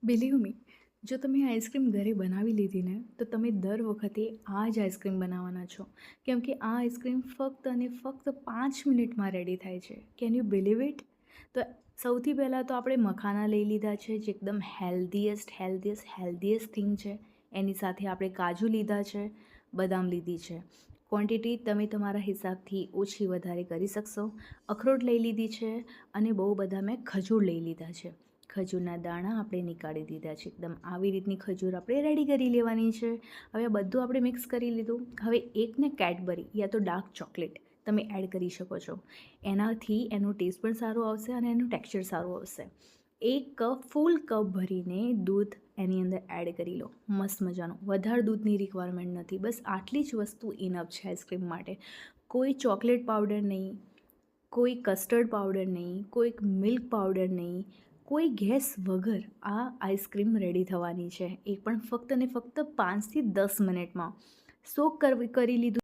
Believe me, જો તમે ice cream ઘરે બનાવી લીધી ને તો તમે દર વખતે આ જ આઈસ્ક્રીમ બનાવવાના છો, કેમ કે આ આઈસ્ક્રીમ ફક્ત અને ફક્ત 5 મિનિટમાં રેડી થાય છે. Can you believe it? તો સૌથી પહેલાં તો આપણે મખાના લઈ લીધા છે, જે એકદમ હેલ્ધીએસ્ટ થિંગ છે. એની સાથે આપણે કાજુ લીધા છે, બદામ લીધી છે. ક્વોન્ટિટી તમે તમારા હિસાબથી ઓછી વધારે કરી શકશો. અખરોટ લઈ લીધી છે અને બહુ બધા મેં ખજૂર લઈ લીધા છે. ખજૂરના દાણા આપણે નીકાળી દીધા છે. એકદમ આવી રીતની ખજૂર આપણે રેડી કરી લેવાની છે. હવે આ બધું આપણે મિક્સ કરી લીધું. હવે એકને કેડબરી યા તો ડાર્ક ચોકલેટ તમે એડ કરી શકો છો. એનાથી એનો ટેસ્ટ પણ સારો આવશે અને એનું ટેક્સચર સારું આવશે. ફૂલ કપ ભરીને દૂધ એની અંદર એડ કરી લો. મસ્ત મજાનું. વધારે દૂધની રિક્વાયરમેન્ટ નથી, બસ આટલી જ વસ્તુ ઇનફ છે આઈસ્ક્રીમ માટે. કોઈ ચોકલેટ પાવડર નહીં, કોઈ કસ્ટર્ડ પાવડર નહીં, કોઈક મિલ્ક પાવડર નહીં, કોઈ ગેસ વગર આ આઈસ્ક્રીમ રેડી થવાની છે. એ પણ ફક્ત અને ફક્ત 5 થી 10 મિનિટમાં. સોક કરી લીધું.